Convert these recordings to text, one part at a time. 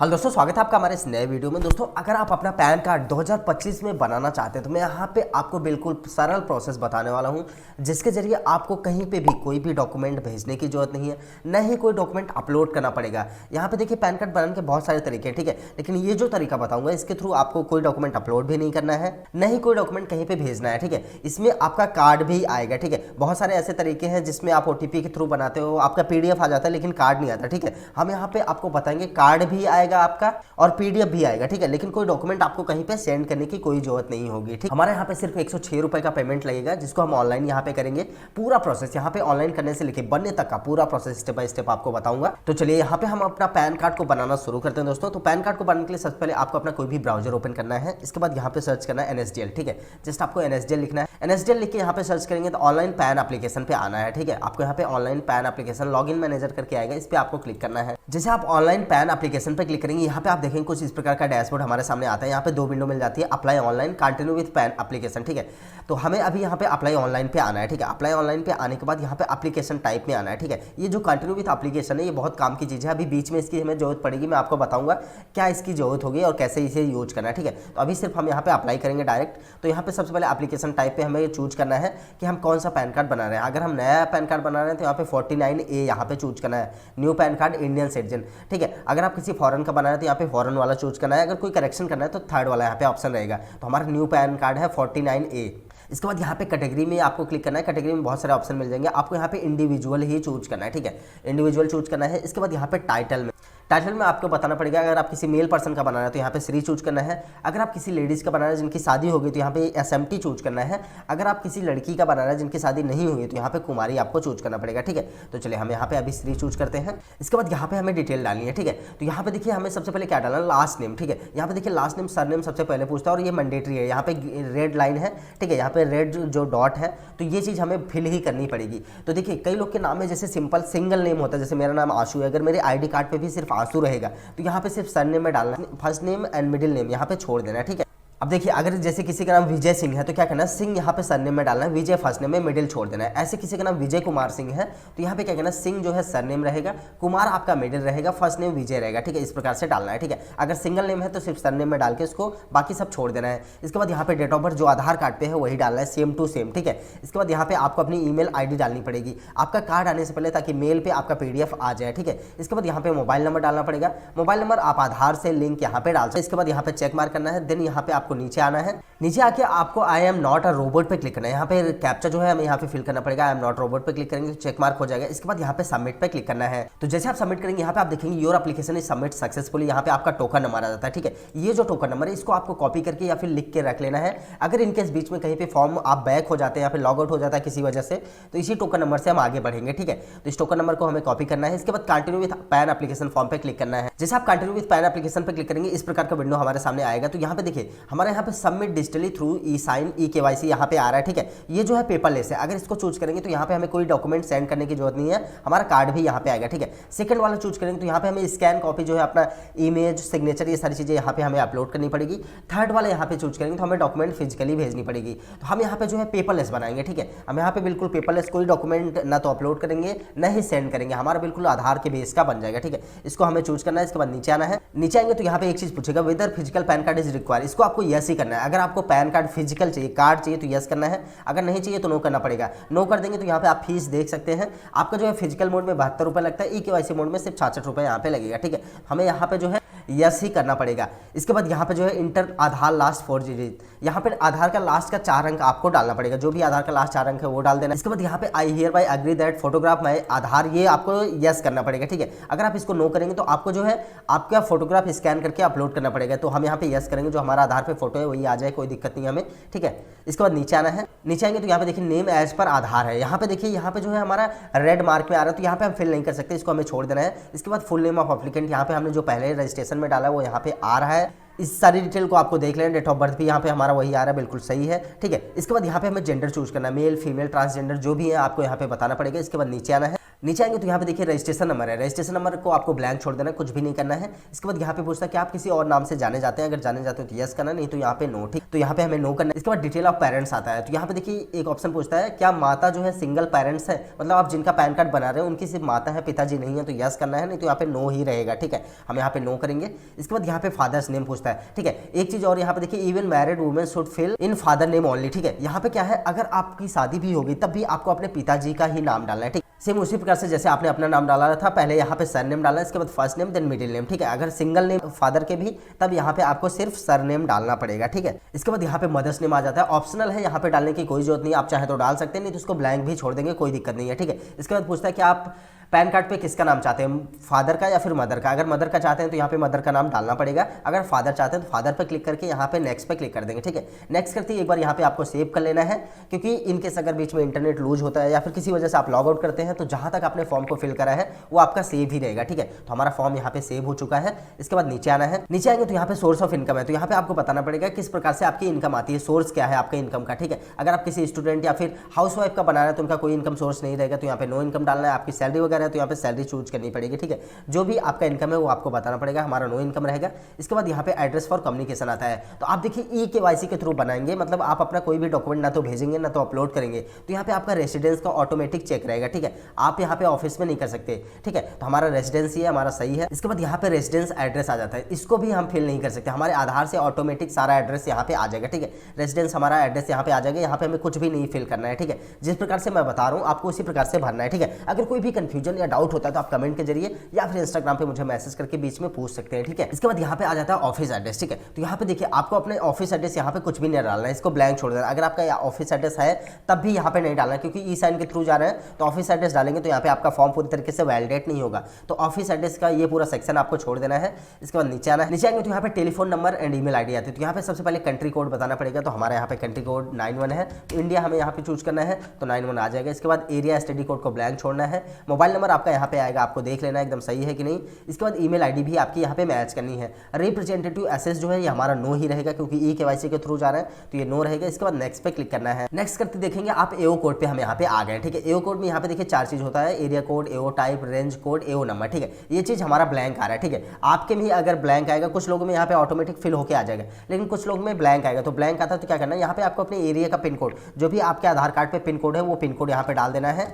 Hello दोस्तों, स्वागत है आपका हमारे इस नए वीडियो में। दोस्तों, अगर आप अपना पैन कार्ड 2025 में बनाना चाहते हैं तो मैं यहाँ पे आपको बिल्कुल सरल प्रोसेस बताने वाला हूँ, जिसके जरिए आपको कहीं पे भी कोई भी डॉक्यूमेंट भेजने की जरूरत नहीं है, न ही कोई डॉक्यूमेंट अपलोड करना पड़ेगा। यहाँ पे देखिए, पैन कार्ड बनाने के बहुत सारे तरीके हैं, ठीक है, लेकिन ये जो तरीका बताऊंगा इसके थ्रू आपको कोई डॉक्यूमेंट अपलोड भी नहीं करना है, न ही कोई डॉक्यूमेंट कहीं पर भेजना है, ठीक है। इसमें आपका कार्ड भी आएगा, ठीक है। बहुत सारे ऐसे तरीके हैं जिसमें आप OTP के थ्रू बनाते हो, आपका PDF आ जाता है लेकिन कार्ड नहीं आता, ठीक है। हम यहाँ पे आपको बताएंगे कार्ड भी आएगा आपका और PDF भी आएगा, ठीक है, लेकिन कोई डॉक्यूमेंट आपको कहीं पे सेंड करने की कोई जरूरत नहीं होगी, ठीक। हमारे यहाँ पे सिर्फ 106 रुपए का पेमेंट लगेगा, जिसको हम ऑनलाइन यहाँ पे करेंगे। पूरा प्रोसेस यहाँ पे ऑनलाइन करने से लेके बनने तक का पूरा प्रोसेस स्टेप बाय स्टेप आपको बताऊंगा। तो चलिए यहाँ पे हम अपना पैन कार्ड को बनाना शुरू करते हैं दोस्तों। तो पैन कार्ड को बनाने के लिए सबसे पहले आपको अपना कोई भी ब्राउजर ओपन करना है। इसके बाद यहाँ पे सर्च करना है NSDL, ठीक है। जस्ट आपको NSDL लिखना है। NSDL लिख के यहाँ पे सर्च करेंगे तो ऑनलाइन पैन एप्लीकेशन पे आना है, ठीक है। आपको यहाँ पे online pan application login manager करके आएगा, इस पे आपको क्लिक करना है। जैसे आप ऑनलाइन पैन एप्लीकेशन पे क्लिक करेंगे, यहाँ पे आप देखेंगे कुछ इस प्रकार का डैशबोर्ड हमारे सामने आता है। यहाँ पे दो विंडो मिल जाती है, apply online, continue with pan application, ठीक है। तो हमें अभी यहाँ पे अप्लाई ऑनलाइन पे आना है, ठीक है। अप्लाई ऑनलाइन पे आने के बाद यहाँ पे एप्लीकेशन टाइप में आना है, ठीक है। ये जो कंटिन्यू विद एप्लीकेशन है ये बहुत काम की चीज़ है। अभी बीच में इसकी हमें जरूरत पड़ेगी, मैं आपको बताऊंगा क्या इसकी जरूरत होगी और कैसे इसे यूज करना है, ठीक है। तो अभी सिर्फ हम यहाँ पे अप्लाई करेंगे डायरेक्ट। तो यहाँ पे सबसे पहले एप्लीकेशन टाइप पे हमें चूज करना है कि हम कौन सा पैन कार्ड बना रहे हैं। अगर हम नया पैन कार्ड बना रहे हैं तो यहाँ पे 49A यहाँ पे चूज करना है, new pan card Indian citizen, ठीक है। अगर आप किसी फॉरेन का बना रहे हैं तो यहाँ पे फॉरेन वाला चूज करना है। अगर कोई करेक्शन करना है तो थर्ड वाला यहाँ पे ऑप्शन रहेगा। तो हमारा न्यू पैन कार्ड है 49A। इसके बाद यहाँ पे कैटेगरी में आपको क्लिक करना है। कैटेगरी में बहुत सारे ऑप्शन मिल जाएंगे, आपको यहाँ पे इंडिविजुअल ही चूज करना है, ठीक है। इंडिविजुअल चूज करना है। इसके बाद यहाँ पे टाइटल में आपको बताना पड़ेगा। अगर आप किसी मेल पर्सन का बनाना है तो यहाँ पे श्री चूज करना है। अगर आप किसी लेडीज़ का बनाना है जिनकी शादी होगी तो यहाँ पे SMT चूज करना है। अगर आप किसी लड़की का बनाना है जिनकी शादी नहीं हुई तो यहाँ पे कुमारी आपको चूज करना पड़ेगा, ठीक है। तो चलिए हम यहाँ पे अभी श्री चूज करते हैं। इसके बाद यहाँ पे हमें डिटेल डालनी है, ठीक है। तो यहाँ पे देखिए हमें सबसे पहले क्या डालना है, लास्ट नेम, ठीक है। यहाँ पे देखिए लास्ट नेम सरनेम सबसे पहले पूछता है और ये मैंडेटरी है। यहाँ पे रेड लाइन है, ठीक है, यहाँ पे रेड जो डॉट है, तो ये चीज़ हमें फिल ही करनी पड़ेगी। तो देखिए कई लोग के नाम में जैसे सिंपल सिंगल नेम होता है, जैसे मेरा नाम आशु है, अगर मेरे ID कार्ड पे भी सिर्फ आशु रहेगा तो यहाँ पे सिर्फ सरनेम में डालना है, first name and middle name यहाँ पे छोड़ देना है, ठीक है। अब देखिए अगर जैसे किसी का नाम विजय सिंह है तो क्या करना है, सिंह यहाँ पे सरनेम में डालना है, विजय फर्स्ट नेम में, मिडिल छोड़ देना है। ऐसे किसी का नाम विजय कुमार सिंह है तो यहाँ पे क्या करना है, सिंह जो है सरनेम रहेगा, कुमार आपका मिडिल रहेगा, फर्स्ट नेम विजय रहेगा, ठीक है। इस प्रकार से डालना है, ठीक है। अगर सिंगल नेम है तो सिर्फ सरनेम में डाल के इसको बाकी सब छोड़ देना है। इसके बाद यहाँ पे डेट ऑफ बर्थ जो आधार कार्ड पे है वही डालना है, सेम टू सेम, ठीक है। इसके बाद यहाँ पे आपको अपनी ईमेल ID डालनी पड़ेगी आपका कार्ड आने से पहले, ताकि मेल पे आपका PDF आ जाए, ठीक है। इसके बाद यहाँ पे मोबाइल नंबर डालना पड़ेगा। मोबाइल नंबर आप आधार से लिंक यहाँ पे डाल सकते। इसके बाद यहाँ पे चेक मार्क करना है। देन यहाँ पे आपको नीचे आना है। नीचे आके आपको I am not a robot पे क्लिक करना है। यहाँ पे कैप्चा जो है हमें यहाँ पे फिल करना पड़ेगा। आई एम नॉट रोबोट पे क्लिक करेंगे तो चेक मार्क हो जाएगा। इसके बाद यहाँ पे सबमिट पे क्लिक करना है। तो जैसे आप सबमिट करेंगे यहाँ पे आप देखेंगे your application is submit successfully. यहाँ पे आपका टोकन नंबर आ जाता है, ठीक है। ये जो टोकन नंबर है इसको आपको कॉपी करके या फिर लिख के रख लेना है। अगर इनकेस बीच में कहीं पे फॉर्म आप बैक हो जाते हैं या फिर लॉग आउट हो जाता है किसी वजह से, तो इसी टोकन नंबर से हम आगे बढ़ेंगे, ठीक है। तो इस टोकन नंबर को हमें कॉपी करना है। इसके बाद continue with pan application form पे क्लिक करना है। जैसे आप कंटिन्यू विद पैन एप्लीकेशन पे क्लिक करेंगे इस प्रकार का विंडो हमारे सामने आएगा। तो यहाँ पे देखिए हमारे यहाँ पे submit digitally through sign KYC यहाँ पे आ रहा है, ठीक है। ये जो है पेपरलेस है। अगर इसको चूज करेंगे तो यहाँ पे हमें कोई डॉक्यूमेंट सेंड करने की जरूरत नहीं है, हमारा कार्ड भी यहाँ पे आएगा, ठीक है। सेकंड वाला चूज करेंगे तो यहाँ पे हमें स्कैन कॉपी जो है अपना इमेज सिग्नेचर ये सारी चीजें यहाँ पे हमें अपलोड करनी पड़ेगी। थर्ड वाला यहाँ पे चूज करेंगे तो हमें डॉक्यूमेंट फिजिकली भेजनी पड़ेगी। तो हम यहाँ पे जो है पेपरलेस बनाएंगे, ठीक है। हम यहाँ पे बिल्कुल पेपरलेस, कोई डॉक्यूमेंट ना तो अपलोड करेंगे न ही सेंड करेंगे, हमारा बिल्कुल आधार के बेस का बन जाएगा, ठीक है। इसको हमें चूज करना है। इसके बाद नीचे आना है। नीचे आएंगे तो यहाँ पे एक चीज पूछेगा, whether physical PAN card is required. इसको आपको यस ही करना है। अगर आपको पैन कार्ड फिजिकल चाहिए, कार्ड चाहिए तो यस करना है, अगर नहीं चाहिए तो नो करना पड़ेगा। नो कर देंगे तो यहाँ पे आप फीस देख सकते हैं। आपका जो है फिजिकल मोड में 72 रुपये लगता है, KYC मोड में सिर्फ 66 रुपये यहाँ पे लगेगा, ठीक है। हमें यहाँ पे जो है यस ही करना पड़ेगा। इसके बाद यहाँ पे जो है इंटर आधार लास्ट 4 डिजिट, यहाँ पे आधार का लास्ट का 4 अंक आपको डालना पड़ेगा, जो भी आधार का लास्ट 4 अंक है वो डाल देना। इसके बाद यहाँ पे I hereby agree that photograph my Aadhaar, ये आपको यस करना पड़ेगा, ठीक है। अगर आप इसको नो करेंगे तो आपको जो है आपका फोटोग्राफ स्कैन करके अपलोड करना पड़ेगा। तो हम यहाँ पे यस करेंगे, जो हमारा आधार पे फोटो है वही आ जाए, कोई दिक्कत नहीं हमें, ठीक है। इसके बाद नीचे आना है। नीचे आएंगे तो यहाँ पे देखिए नेम एज पर आधार है। यहाँ पे देखिए यहाँ पे जो है हमारा रेड मार्क में आ रहा है, तो यहाँ पे हम फिल नहीं कर सकते, इसको हमें छोड़ देना है। इसके बाद फुल नेम ऑफ एप्लीकेंट, यहाँ पे हमने जो पहले रजिस्ट्रेशन में डाला है वो यहाँ पे आ रहा है। इस सारी डिटेल को आपको देख लेना। डेट ऑफ बर्थ भी यहाँ पे हमारा वही आ रहा है, बिल्कुल सही है, ठीक है। इसके बाद यहाँ पे हमें जेंडर चूज करना है, मेल फीमेल ट्रांसजेंडर जो भी है आपको यहाँ पे बताना पड़ेगा। इसके बाद नीचे आना है। नीचे आएंगे तो यहाँ पे देखिए रजिस्ट्रेशन नंबर है, रजिस्ट्रेशन नंबर को आपको ब्लैंक छोड़ देना है, कुछ भी नहीं करना है। इसके बाद यहाँ पे पूछता है कि आप किसी और नाम से जाने जाते हैं, अगर जाने जाते हो तो यस करना, नहीं तो यहाँ पे नो। ठीक, तो यहाँ पे हमें नो करना है। इसके बाद डिटेल ऑफ पेरेंट्स आता है, तो यहाँ पे देखिए एक ऑप्शन पूछता है क्या माता जो है सिंगल पेरेंट्स है, मतलब आप जिनका पैन कार्ड बना रहे हैं उनकी सिर्फ माता है, पिताजी नहीं है, तो यस करना है, नहीं तो यहाँ पे नो ही रहेगा। ठीक है, हम यहाँ पे नो करेंगे। इसके बाद यहाँ पे फादर्स नेम पूछता है। ठीक है, एक चीज और यहाँ पे देखिए even married women should fill in father name only. ठीक है, यहाँ पे क्या है, अगर आपकी शादी भी होगी तब भी आपको अपने पिताजी का ही नाम डालना है। ठीक, सेम उसी प्रकार से जैसे आपने अपना नाम डाला था, पहले यहाँ पे सर नेम डालना है, इसके बाद first name then middle name. ठीक है, अगर सिंगल नेम फादर के भी तब यहाँ पे आपको सिर्फ सर नेम डालना पड़ेगा। ठीक है, इसके बाद यहाँ पे मदर्स नेम आ जाता है, ऑप्शनल है, यहाँ पे डालने की कोई जरूरत नहीं, आप चाहे तो डाल सकते हैं, नहीं तो उसको ब्लैंक भी छोड़ देंगे, कोई दिक्कत नहीं है। ठीक है, इसके बाद पूछता है कि आप पैन कार्ड पे किसका नाम चाहते हैं, फादर का या फिर मदर का। अगर मदर का चाहते हैं तो यहाँ पे मदर का नाम डालना पड़ेगा, अगर फादर चाहते हैं तो फादर पे क्लिक करके यहाँ पे नेक्स्ट पे क्लिक कर देंगे। ठीक है, नेक्स्ट करते ही एक बार यहाँ पे आपको सेव कर लेना है, क्योंकि इनकेस अगर बीच में इंटरनेट लूज होता है या फिर किसी वजह से आप लॉग आउट करते हैं तो जहाँ तक आपने फॉर्म को फिल करा है वो आपका सेव ही रहेगा। ठीक है, तो हमारा फॉर्म यहाँ पे सेव हो चुका है। इसके बाद नीचे आना है, नीचे आएंगे तो यहाँ पे सोर्स ऑफ इनकम है, तो यहाँ पे आपको बताना पड़ेगा किस प्रकार से आपकी इनकम आती है, सोर्स क्या है आपके इनकम का। ठीक है, अगर आप किसी स्टूडेंट या फिर हाउस वाइफ का बनाना है तो उनका कोई इनकम सोर्स नहीं रहेगा, तो यहाँ पे नो इनकम डालना है। आपकी सैलरी वगैरह है तो यहाँ पे सैलरी चूज करनी पड़ेगी। ठीक है, जो भी आपका इनकम है वो आपको बताना पड़ेगा, हमारा नो इनकम रहेगा। इसके बाद यहाँ पे एड्रेस फॉर कम्युनिकेशन आता है, तो आप देखिए KYC के थ्रू बनाएंगे, मतलब आप अपना कोई भी डॉक्यूमेंट ना तो भेजेंगे ना तो अपलोड करेंगे, तो यहाँ पे आपका रेसिडेंस का ऑटोमेटिक चेक रहेगा। ठीक है, आप यहाँ पे ऑफिस में नहीं कर सकते। ठीक है, तो हमारा रेसिडेंस ही है, हमारा सही है। इसके बाद यहाँ पे रेसिडेंस एड्रेस आ जाता है, इसको भी हम फिल नहीं कर सकते, हमारे आधार से ऑटोमेटिक सारा एड्रेस यहाँ पे आ जाएगा। ठीक है, रेसिडेंस हमारा एड्रेस यहाँ पे आ जाएगा, यहाँ पे हमें कुछ भी नहीं फिल करना है। ठीक है, जिस प्रकार से मैं बता रहा हूँ आपको उसी प्रकार से भरना है। ठीक है, अगर कोई भी कंफ्यूजन या डाउट होता है तो आप कमेंट के जरिए या फिर इंस्टाग्राम पे मुझे मैसेज करके बीच में पूछ सकते हैं। ठीक है, इसके बाद यहाँ पे आ जाता है ऑफिस एड्रेस। ठीक है, तो यहाँ पे देखिए आपको अपने ऑफिस एड्रेस यहाँ पे कुछ भी नहीं डालना है, इसको ब्लैंक छोड़ देना। अगर आपका ऑफिस एड्रेस है तब भी यहाँ पे नहीं डालना है, क्योंकि ई साइन के थ्रू जा रहे हैं, तो ऑफिस एड्रेस डालेंगे तो यहाँ पे आपका फॉर्म पूरी तरीके से वैलिडेट नहीं होगा, तो ऑफिस एड्रेस का ये पूरा सेक्शन आपको छोड़ देना है। इसके बाद नीचे आना है, नीचे आएंगे तो यहाँ पे telephone number and email ID आती है, तो यहाँ पे सबसे पहले कंट्री कोड बताना पड़ेगा, तो हमारे यहाँ पे कंट्री कोड 91 है, तो इंडिया हमें यहाँ पे चूज करना है, तो 91 आ जाएगा। इसके बाद एरिया स्टडी कोड को ब्लैंक छोड़ना है, मोबाइल नंबर आपका यहाँ पे आएगा, आपको देख लेना एकदम सही है कि नहीं। इसके बाद ईमेल आईडी भी आपकी यहाँ पे मैच करनी है। रिप्रेजेंटेटिव एसेस जो है ये हमारा नो ही रहेगा, क्योंकि KYC के थ्रू जा रहे हैं, तो ये नो रहेगा। इसके बाद नेक्स्ट पे क्लिक करना है, नेक्स्ट करते देखेंगे आप AO कोड पे हम यहाँ पे आ गए। ठीक है, AO कोड में यहाँ पे देखिए 4 चीज होता है, area code, AO type, range code, AO number. ठीक है, ये चीज हमारा ब्लैंक आ रहा है। ठीक है, आपके भी अगर ब्लैंक आएगा, कुछ लोगों में यहाँ पे ऑटोमेटिक फिल होकर आ जाएगा, लेकिन कुछ लोग में ब्लैंक आएगा, तो ब्लैंक आता है तो क्या करना है, यहाँ पे आपको अपने एरिया का पिन कोड, जो भी आपके आधार कार्ड पे पिन कोड है वो पिन कोड यहाँ पे डाल देना है।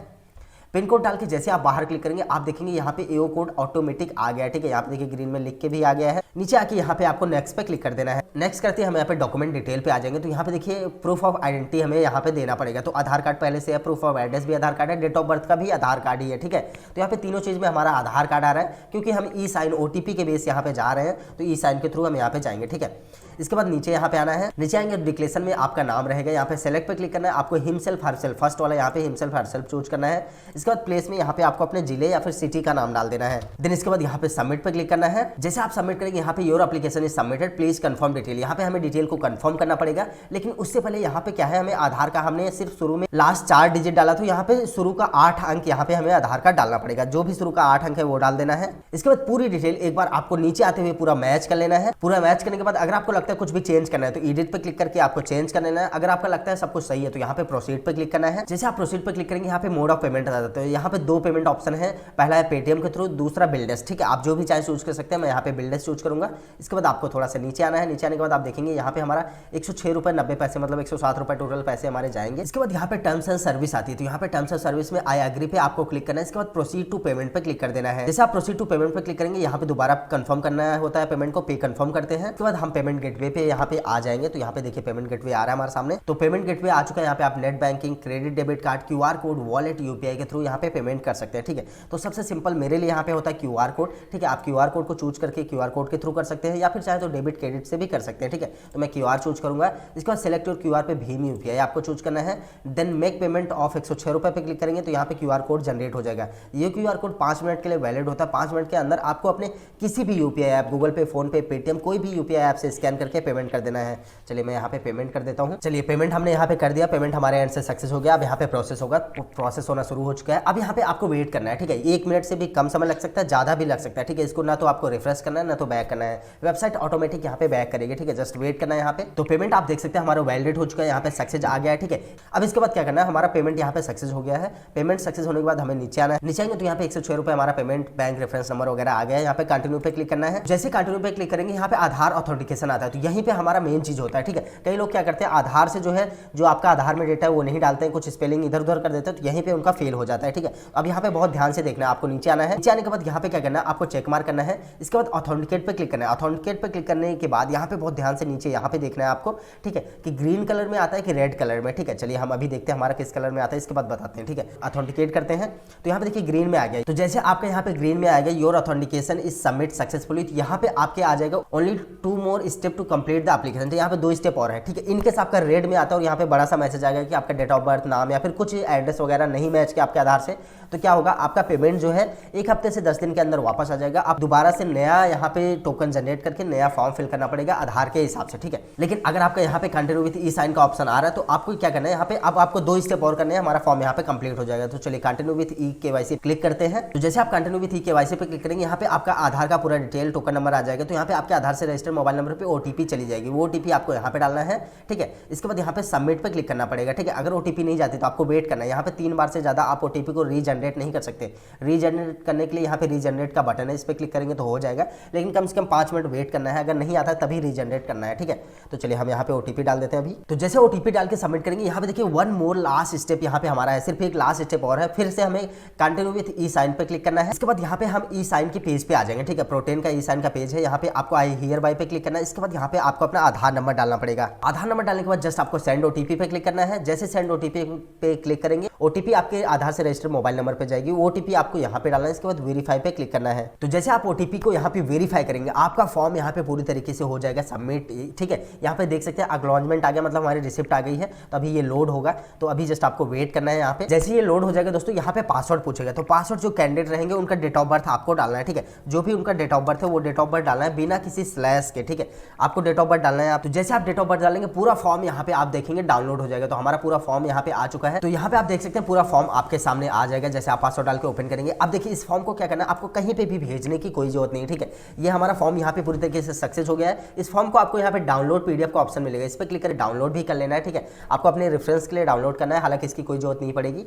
पिन कोड डाल के जैसे आप बाहर क्लिक करेंगे आप देखेंगे यहाँ पे AO कोड ऑटोमेटिक आ गया है। ठीक है, यहाँ पे देखिए ग्रीन में लिख के भी आ गया है। नीचे आके यहाँ पे आपको नेक्स्ट पे क्लिक कर देना है। नेक्स्ट करते हैं हम यहाँ पे डॉक्यूमेंट डिटेल पे आ जाएंगे, तो यहाँ पे देखिए प्रूफ ऑफ आइडेंटिटी हमें यहाँ पे देना पड़ेगा, तो आधार कार्ड पहले से है, प्रूफ ऑफ एड्रेस भी आधार कार्ड है, डेट ऑफ बर्थ का भी आधार कार्ड ही है। ठीक है, तो यहाँ पे तीनों चीज में हमारा आधार कार्ड आ रहा है, क्योंकि हम ई साइन OTP के बेस यहाँ पे जा रहे हैं, तो ई साइन के थ्रू हम यहाँ पे जाएंगे। ठीक है, इसके बाद नीचे यहाँ पे आना है, नीचे आएंगे डिक्लेरेशन में आपका नाम रहेगा, यहाँ पे सेलेक्ट पे क्लिक करना है, आपको हिमसेल्फ हरसेल्फ फर्स्ट वाला यहाँ पे हिमसेल्फ हरसेल्फ चूज करना है। इसके बाद प्लेस में यहाँ पे आपको अपने जिले या फिर सिटी का नाम डाल देना है। देन इसके बाद यहाँ पे सबमिट पे क्लिक करना है। जैसे आप सबमिट करेंगे यहाँ पे your application is submitted, please confirm detail, यहाँ पे हमें डिटेल को कंफर्म करना पड़ेगा। लेकिन उससे पहले यहाँ पे क्या है, हमें आधार का हमने सिर्फ शुरू में लास्ट 4 डिजिट डाला, तो यहाँ पे शुरू का 8 अंक यहाँ पे हमें आधार कार्ड डालना पड़ेगा, जो भी शुरू का 8 अंक है वो डाल देना है। इसके बाद पूरी डिटेल एक बार आपको नीचे आते हुए पूरा मैच कर लेना है। पूरा मैच करने के बाद अगर आपको लगता है कुछ भी चेंज करना है तो एडिट पे क्लिक करके आपको चेंज कर लेना है। अगर आपका लगता है सब कुछ सही है तो यहाँ पे प्रोसीड पे क्लिक करना है। जैसे आप प्रोसीड पे क्लिक करेंगे यहाँ पे मोड ऑफ पेमेंट आ जाता है, यहाँ पे 2 पेमेंट ऑप्शन है, पहला है पेटीएम के थ्रू, दूसरा बिल्डेस। ठीक है, आप जो भी चाहे चूज कर सकते हैं, मैं यहाँ पे बिल्डेस चूज करूंगा। इसके बाद आपको थोड़ा सा नीचे आना है, नीचे आने के बाद आप देखेंगे यहाँ पे हमारा 106 रुपये 90 पैसे मतलब 107 रुपये टोटल पैसे हमारे जाएंगे। इसके बाद यहाँ पे टर्म्स एंड सर्विस आती है, तो यहाँ पे टर्म्स एंड सर्विस में आई एग्री पे आपको क्लिक करना है। इसके बाद प्रोसीड टू पेमेंट पे क्लिक कर देना है। जैसे आप प्रोसीड टू पेमेंट पे क्लिक करेंगे यहाँ पे दोबारा कंफर्म करना होता है पेमेंट को, पे कंफर्म करते हैं। उसके बाद हम पेमेंट गेटवे पे यहाँ पे आ जाएंगे, तो यहाँ पे देखिए पेमेंट गेटवे आ रहा है हमारे सामने, तो पेमेंट गेटवे आ चुका है। यहाँ पे आप net banking, credit debit card, QR code, wallet, UPI के थ्रू यहाँ पे पेमेंट कर सकते हैं। ठीक है, तो सबसे सिंपल मेरे लिए यहाँ पे होता है QR कोड। ठीक है, आप QR कोड को चूज करके QR कोड के थ्रू कर सकते हैं, या फिर चाहे तो डेबिट क्रेडिट से भी कर सकते हैं। ठीक है, तो मैं QR चूज करूंगा। इसके बाद सिलेक्ट योर QR पे भीम UPI आपको चूज करना है। देन मेक पेमेंट ऑफ 106 रुपये पे क्लिक करेंगे तो यहाँ पे QR कोड जनरेट हो जाएगा। ये QR कोड 5 मिनट के लिए वैलिड होता है। 5 मिनट के अंदर आपको अपने किसी भी UPI ऐप, गूगल पे, फोन पे, पेटीएम, कोई भी UPI ऐप से स्कैन करके पेमेंट कर देना है। चलिए मैं यहाँ पे पेमेंट कर देता हूँ। चलिए पेमेंट हमने यहाँ पे कर दिया, पेमेंट हमारे एंड से सक्सेस हो गया। अब यहाँ पे प्रोसेस होगा, प्रोसेस होना शुरू हो चुका चुका है। अब यहाँ पे आपको वेट करना है, ठीक है। 1 मिनट से भी कम समय लग सकता है, ज़्यादा भी लग सकता है, ठीक है। इसको ना तो आपको रिफ्रेश करना है ना तो बैक करना है, वेबसाइट ऑटोमेटिक यहाँ पे बैक करेगी, ठीक है। जस्ट वेट करना है यहाँ पे। तो पेमेंट आप देख सकते हैं हमारा वैलिडेट हो चुका है, यहाँ पे सक्सेस आ गया है, ठीक है। अब इसके बाद क्या करना है, हमारा पेमेंट यहाँ पे सक्सेस हो गया है। पेमेंट सक्सेस होने के बाद हमें नीचे आना है। नीचे आएंगे तो यहाँ पे 106 रुपये हमारा पेमेंट बैंक रेफरेंस नंबर वगैरह आ गया है। यहाँ पे कंटिन्यू पे क्लिक करना है। जैसे कंटिन्यू पे क्लिक करेंगे यहाँ पे आधार ऑथेंटिकेशन आता है, तो यहीं पे हमारा मेन चीज होता है, ठीक है। कई लोग क्या करते हैं, आधार से जो है जो आपका आधार में डेटा है वो नहीं डालते हैं, कुछ स्पेलिंग इधर उधर कर देते हैं, तो यहीं पे उनका फेल हो जाता है, ठीक है। अब यहाँ पे बहुत ध्यान से देखना है, आपको नीचे आना है। नीचे आने के बाद यहाँ पे क्या करना है, आपको चेक मार्क करना है। इसके बाद ऑथेंटिकेट पे क्लिक करना है। ऑथेंटिकेट पे क्लिक करने के बाद यहाँ पे बहुत ध्यान से नीचे यहाँ पे देखना है आपको, ठीक है, कि ग्रीन कलर में आता है कि रेड कलर में, ठीक है। चलिए हम अभी देखते हैं हमारा किस कलर में आता है, इसके बाद बताते हैं, ठीक है। ऑथेंटिकेट करते हैं तो यहाँ पे देखिए ग्रीन में आ गया। तो जैसे आपका यहाँ पे ग्रीन में आ गया, your authentication is submit successfully, तो यहाँ पे आपके आ जाएगा only 2 more step to complete the application. तो यहाँ पे 2 स्टेप और है, ठीक है। इनकेस आपका रेड में आता है और यहाँ पे बड़ा सा मैसेज आ गया कि आपका डेट ऑफ बर्थ, नाम या फिर कुछ एड्रेस वगैरह नहीं मैच किया आपके आधार से, तो क्या होगा, आपका पेमेंट जो है 1 हफ्ते से 10 दिन के अंदर वापस आ जाएगा। आप दोबारा से नया यहाँ पे टोकन जनरेट करके नया फॉर्म फिल करना पड़ेगा आधार के हिसाब से, ठीक है। लेकिन अगर आपका यहाँ पे कंटिन्यू विद ई साइन का ऑप्शन आ रहा है तो आपको क्या करना है, यहाँ पे अब आपको 2 स्टेप और करने हैं, हमारा फॉर्म यहाँ पे कंप्लीट हो जाएगा। तो चलिए continue with e KYC click करते हैं। तो जैसे आप कंटिन्यू विद ई केवाईसी पे क्लिक करेंगे, यहाँ पे आपका आधार का पूरा डिटेल टोकन नंबर आ जाएगा। तो यहाँ पे आपके आधार से रजिस्टर्ड मोबाइल नंबर पे ओटीपी चली जाएगी, वो ओटीपी आपको यहाँ पे डालना है, ठीक है। इसके बाद यहाँ पे सबमिट पे क्लिक करना पड़ेगा, ठीक है। अगर ओटीपी नहीं जाती तो आपको वेट करना है। यहाँ पे 3 बार से ज्यादा आप ओटीपी को रीजनरेट नहीं कर सकते। रीजनरेट करने के लिए यहाँ पे रीजनरेट का बटन है, इस पर क्लिक करेंगे तो हो जाएगा, लेकिन कम से कम 5 मिनट वेट करना है। अगर नहीं आता है तभी रीजनरेट करना है, ठीक है। तो चलिए हम यहाँ पे ओटीपी डाल देते हैं अभी। तो जैसे ओटीपी डाल के सबमिट करेंगे, यहाँ पे देखिए 1 मोर लास्ट स्टेप यहाँ पे हमारा है, सिर्फ एक लास्ट स्टेप और है। फिर से हमें कंटिन्यू विद ई साइन पे क्लिक करना है। इसके बाद यहाँ पे हम ई साइन के पेज पे आ जाएंगे, ठीक है। प्रोटेन का ई साइन का पेज है, यहाँ पे आपको आई हियर बाय पे क्लिक करना है। इसके बाद यहाँ पे आपको अपना आधार नंबर डालना पड़ेगा। आधार नंबर डालने के बाद जस्ट आपको सेंड ओटीपी पे क्लिक करना है। जैसे सेंड ओटीपी पे क्लिक करेंगे, ओटीपी आपके आधार से रजिस्टर्ड मोबाइल नंबर पे जाएगी, वो ओटीपी आपको यहाँ पे डालना है। इसके बाद वेरीफाई पे क्लिक करना है। तो जैसे आप ओटीपी को यहाँ पे वेरीफाई करेंगे, आपका फॉर्म यहाँ पे पूरी तरीके से हो जाएगा सबमिट, ठीक है। यहाँ पे देख सकते हैं एक्नॉलेजमेंट आ गया, मतलब हमारी रिसिप्ट आ गई है। तो अभी ये लोड होगा, तो अभी जस्ट आपको वेट करना है यहाँ पे। जैसे ये लोड हो जाएगा दोस्तों, यहाँ पे पासवर्ड पूछेगा, तो पासवर्ड जो कैंडिडेट रहेंगे उनका डेट ऑफ बर्थ आपको डालना है, ठीक है। जो भी उनका डेट ऑफ बर्थ है वो डेट ऑफ बर्थ डालना है बिना किसी स्लैश के, ठीक है। आपको डेट ऑफ बर्थ डालना है। तो जैसे आप डेट ऑफ बर्थ डालेंगे, पूरा फॉर्म यहाँ पे आप देखेंगे डाउनलोड हो जाएगा। तो हमारा पूरा फॉर्म यहाँ पे आ चुका है। तो यहाँ पे आप देख सकते हैं पूरा फॉर्म आपके सामने आ जाएगा जैसे आप पासवर्ड डाल के ओपन करेंगे। अब देखिए इस फॉर्म को क्या करना है, आपको कहीं पे भी भेजने की कोई जरूरत नहीं, ठीक है। ये हमारा फॉर्म यहाँ पे पूरी तरीके से सक्सेस हो गया है। इस फॉर्म को आपको यहाँ पे डाउनलोड पीडीएफ का ऑप्शन मिलेगा, इस पर क्लिक करके डाउनलोड भी कर लेना है, ठीक है। आपको अपने रेफरेंस के लिए डाउनलोड करना है, हालांकि इसकी कोई जरूरत नहीं पड़ेगी,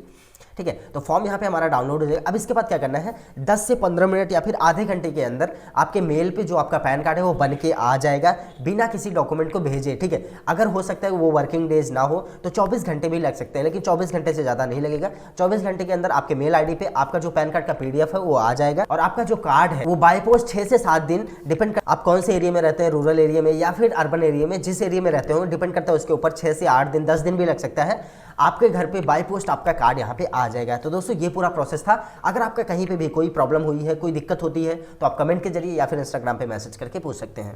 ठीक है। तो फॉर्म यहाँ पे हमारा डाउनलोड हो जाएगा। अब इसके बाद क्या करना है, 10 से 15 मिनट या फिर आधे घंटे के अंदर आपके मेल पे जो आपका पैन कार्ड है वो बन के आ जाएगा बिना किसी डॉक्यूमेंट को भेजे, ठीक है। अगर हो सकता है वो वर्किंग डेज ना हो तो 24 घंटे भी लग सकते हैं, लेकिन 24 घंटे से ज्यादा नहीं लगेगा। 24 घंटे के अंदर आपके मेल आईडी पे आपका जो पैन कार्ड का पीडीएफ है वो आ जाएगा। और आपका जो कार्ड है वो बाय पोस्ट 6 से 7 दिन, डिपेंड कर आप कौन से एरिया में रहते हैं, रूरल एरिया में या फिर अर्बन एरिया में, जिस एरिया में रहते हो डिपेंड करता है उसके ऊपर, 6 से 8 दिन 10 दिन भी लग सकता है। आपके घर पे बाय पोस्ट आपका कार्ड यहाँ पे आ जाएगा। तो दोस्तों ये पूरा प्रोसेस था। अगर आपका कहीं पे भी कोई प्रॉब्लम हुई है, कोई दिक्कत होती है, तो आप कमेंट के जरिए या फिर इंस्टाग्राम पे मैसेज करके पूछ सकते हैं।